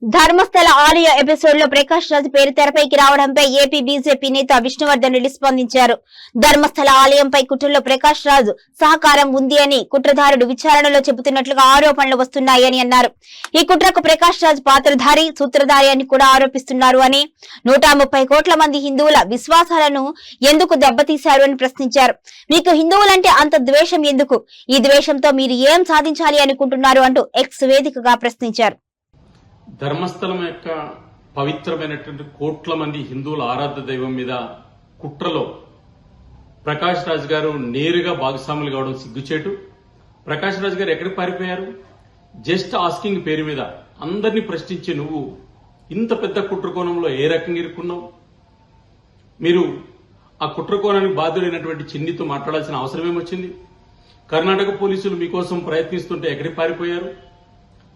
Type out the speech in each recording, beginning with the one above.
ధర్మస్థల ఆలయ ఎపిసోడ్ లో ప్రకాష్ రాజ్ పేరు తెరపైకి రావడంపై ఏపీ బీజేపీ నేత విష్ణువర్ధన్ రెడ్డి స్పందించారు. ధర్మస్థల ఆలయంపై కుట్రలో ప్రకాష్ రాజ్ సహకారం ఉంది అని కుట్రదారుడు విచారణలో చెబుతున్నట్లుగా ఆరోపణలు వస్తున్నాయని అన్నారు. ఈ కుట్రకు ప్రకాష్ రాజ్ పాత్రధారి, సూత్రధారి అని కూడా ఆరోపిస్తున్నారు అని, 130 కోట్ల మంది హిందువుల విశ్వాసాలను ఎందుకు దెబ్బతీశారు అని ప్రశ్నించారు. మీకు హిందువులంటే అంత ద్వేషం ఎందుకు? ఈ ద్వేషంతో మీరు ఏం సాధించాలి అనుకుంటున్నారు అంటూ ఎక్స్ వేదికగా ప్రశ్నించారు. ధర్మస్థలం యొక్క పవిత్రమైనటువంటి కోట్ల మంది హిందువుల ఆరాధ్య దైవం మీద కుట్రలో ప్రకాష్ రాజ్ గారు నేరుగా భాగస్వాములు కావడం సిగ్గుచేటు. ప్రకాష్ రాజ్ గారు ఎక్కడికి పారిపోయారు? జస్ట్ ఆస్కింగ్ పేరు మీద అందరినీ ప్రశ్నించే నువ్వు ఇంత పెద్ద కుట్రకోణంలో ఏ రకంగా ఇరుక్కున్నావు? మీరు ఆ కుట్రకోణానికి బాధ్యుడైనటువంటి చిన్నితో మాట్లాడాల్సిన అవసరం ఏమొచ్చింది? కర్ణాటక పోలీసులు మీకోసం ప్రయత్నిస్తుంటే ఎక్కడికి పారిపోయారు?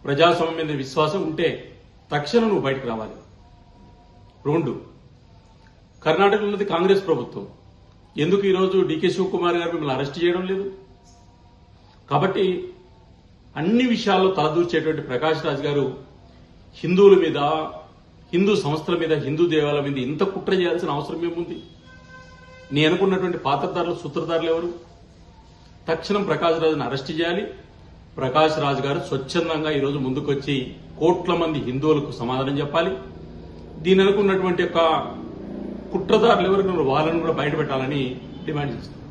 ప్రజాస్వామ్యం మీద విశ్వాసం ఉంటే తక్షణం నువ్వు బయటకు రావాలి. 2, కర్ణాటకలో ఉన్నది కాంగ్రెస్ ప్రభుత్వం. ఎందుకు ఈరోజు డీకే శివకుమార్ గారు మిమ్మల్ని అరెస్ట్ చేయడం లేదు? కాబట్టి అన్ని విషయాల్లో తలదూర్చేటువంటి ప్రకాష్ రాజ్ గారు హిందువుల మీద, హిందూ సంస్థల మీద, హిందూ దేవాలయాల మీద ఇంత కుట్ర చేయాల్సిన అవసరం ఏముంది? నేను అనుకున్నటువంటి పాత్రధారులు, సూత్రధారులు ఎవరు? తక్షణం ప్రకాష్ రాజ్ని అరెస్ట్ చేయాలి. ప్రకాష్ రాజ్ గారు స్వచ్ఛందంగా ఈరోజు ముందుకొచ్చి కోట్ల మంది హిందువులకు సమాధానం చెప్పాలి. దీని అనుకున్నటువంటి యొక్క కుట్రదారులు ఎవరు వాళ్ళని కూడా బయటపెట్టాలని డిమాండ్ చేస్తున్నారు.